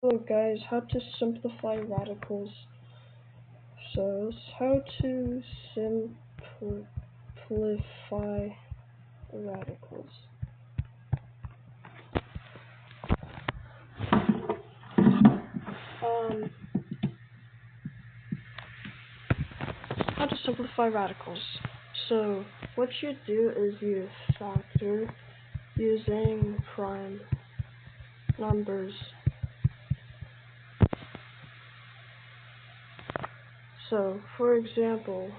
Hello guys, how to simplify radicals. So, how to simplify radicals. How to simplify radicals. So, what you do is you factor using prime numbers. So, for example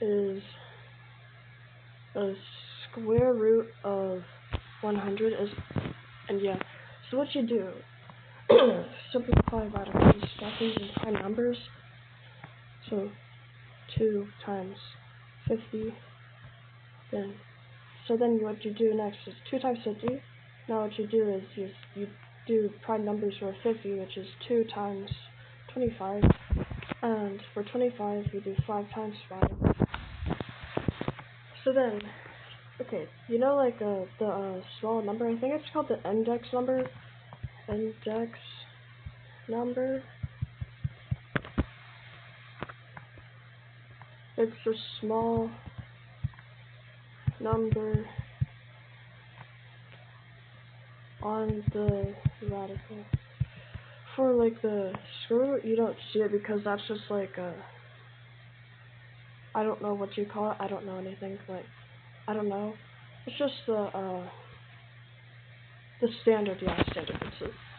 is a square root of 100 is, and yeah, so what you do, simplify radicals, factor using prime numbers. So 2 times 50, then what you do next is 2 times 50. Now what you do is you do prime numbers for 50, which is 2 times 25, and for 25 you do 5 times 5. So then, okay, you know, like the small number, I think it's called the index number. It's a small number on the radical. For like the square root, you don't see it because that's just like I don't know what you call it. I don't know anything. Like, I don't know. It's just the standard. Yeah, standard. I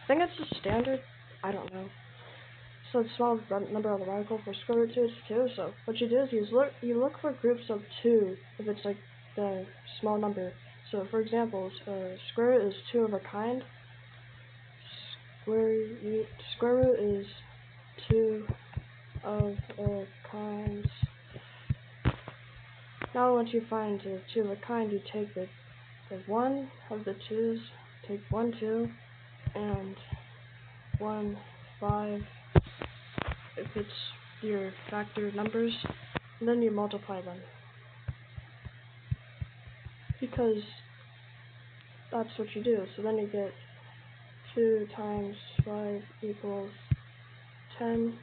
think it's the standard. I don't know. So the small number on the radical for square root 2 is 2. So what you do is you look for groups of 2 if it's like the small number. So for example, square root is 2 of a kind. Square root is 2 of a kind. Now once you find 2 of a kind, you take the 1 of the 2's, take 1, 2, and 1, 5, if it's your factor numbers, and then you multiply them. Because that's what you do. So then you get 2 times 5 equals 10.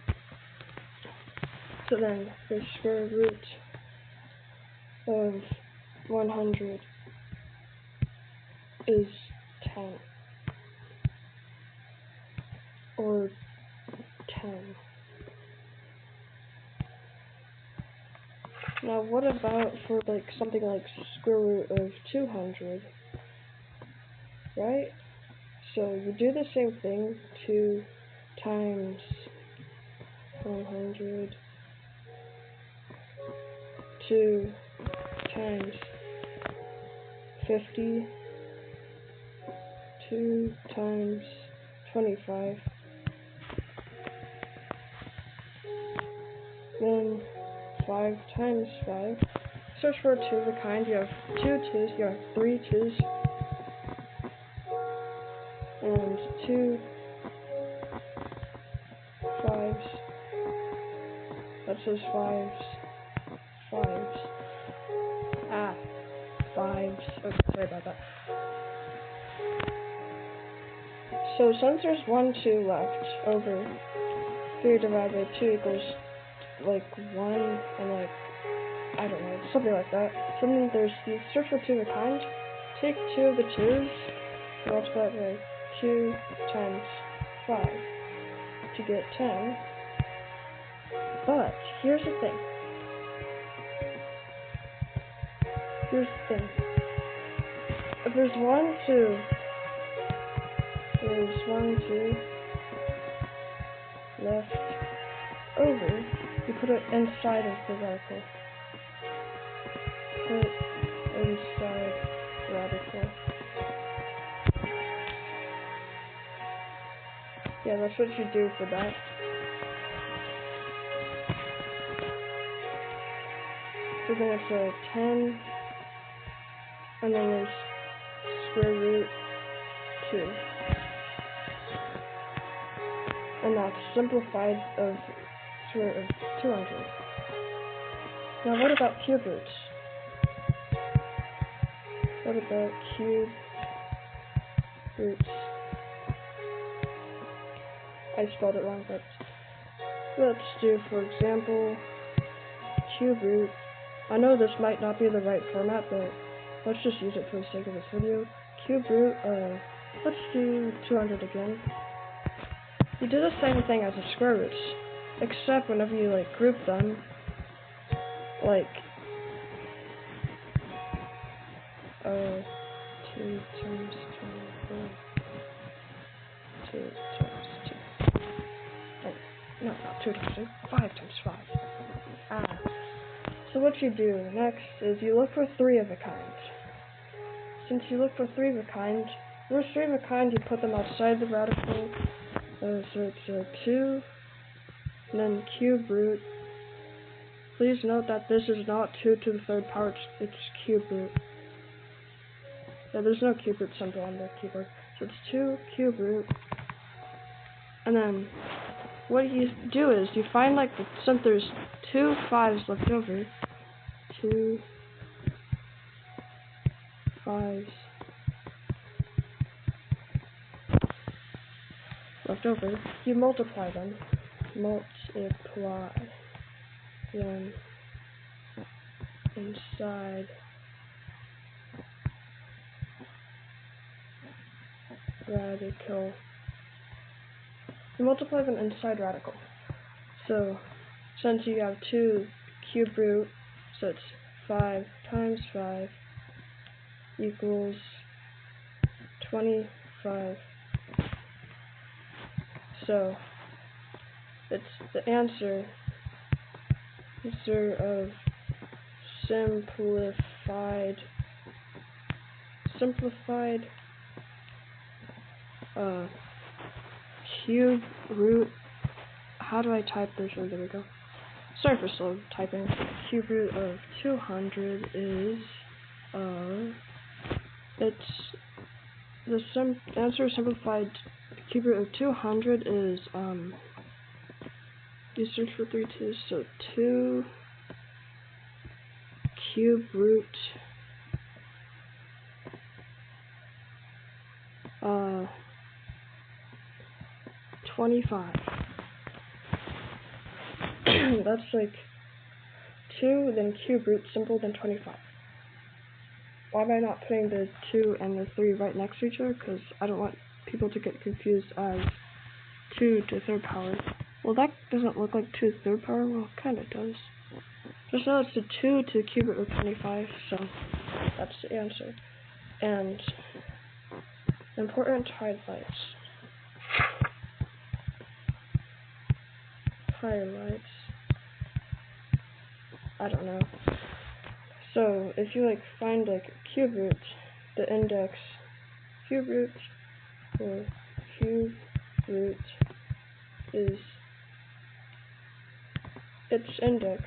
So then the square root of 100 is 10, or 10. Now what about for like something like square root of 200, right? So you do the same thing, 2 times 100, 2 times 50, 2 times 25, then 5 times 5. Search for 2 of a kind. You have 2 2's, you have 3 2's, and 2 5's. That says 5's. 5's. Okay, sorry about that. So since there's 1 2 left over 3 divided by 2 equals like 1, and like, I don't know, something like that. So then you search for 2 of a kind, take 2 of the 2's, multiply it by 2 times 5 to get 10. But here's the thing. If there's 1 2 left over, you put it inside of the radical. Put inside radical. Yeah, that's what you do for that. So then it's a 10, and then there's square root 2. And that's simplified of square root of 200. Now what about cube roots? What about cube roots. I spelled it wrong, but let's do, for example, cube root. I know this might not be the right format, but let's just use it for the sake of this video. Cube root, let's do 200 again. You do the same thing as the square roots, except whenever you like group them, like 2 times 24, 2 times 2. Oh, no, not 2 times 2, 5 times 5. So what you do next is you look for 3 of a kind. Since you look for 3 of a kind, first 3 of a kind, you put them outside the radical. So it's 2, and then cube root. Please note that this is not 2 to the 3rd power, it's cube root. Yeah, there's no cube root symbol on the keyboard. So it's 2 cube root. And then what you do is you find like since there's 2 5s left over, 2 5s left over, you multiply them. Multiply them inside radical. You multiply them inside radical. So since you have 2 cube root, so it's 5 times 5 equals 25. So it's the answer of simplified cube root. How do I type this? Oh, there we go. Sorry for slow typing. Cube root of 200 is it's the answer of simplified cube root of 200 is you search for 3 2s, so 2 cube root 25. That's like 2, then cube root, simple, then 25. Why am I not putting the 2 and the 3 right next to each other? Because I don't want people to get confused as 2 to 3rd power. Well, that doesn't look like 2 to 3rd power. Well, it kind of does. Just know it's a 2 to cube root of 25, so that's the answer. And important highlights. I don't know. So if you like find like cube root, the index cube root or cube root is its index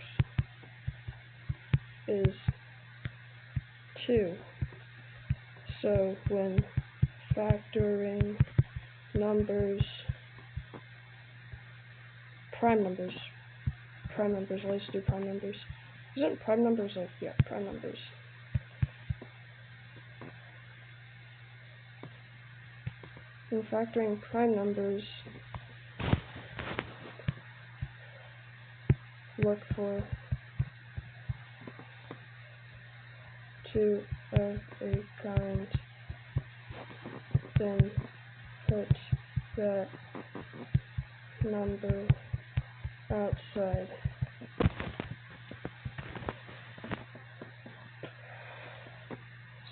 is 2. So when factoring numbers, prime numbers, let's do prime numbers. Isn't prime numbers like, yeah, prime numbers. When factoring prime numbers, look for 2 of a kind, then put that number outside.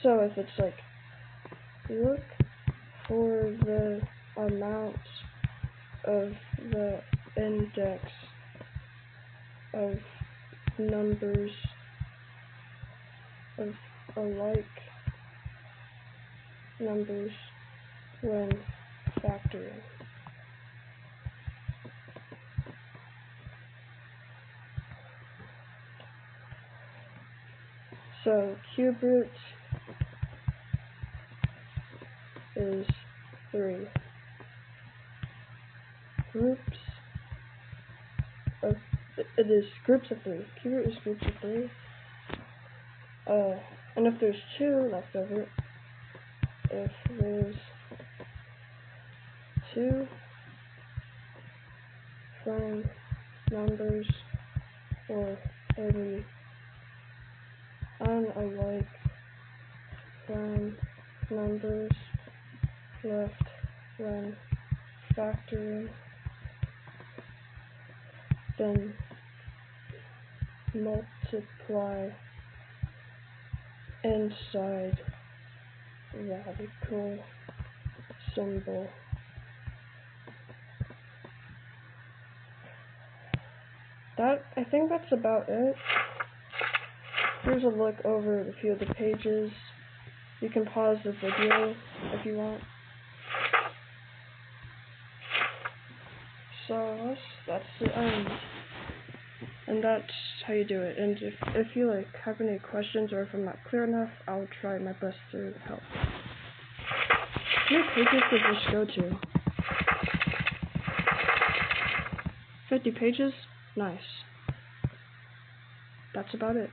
So if it's like, look for the amount of the index of numbers of alike numbers when factoring. So cube root is 3. Groups of, it is groups of 3. Cube root is groups of 3. And if there's 2 left over, if there's 2 from numbers or any unlike from numbers left when factoring, then multiply inside radical symbol. I think that's about it. Here's a look over a few of the pages. You can pause the video if you want. So that's the end. And that's how you do it. And if you have any questions or if I'm not clear enough, I'll try my best to help. How many pages did this go to? 50 pages? Nice. That's about it.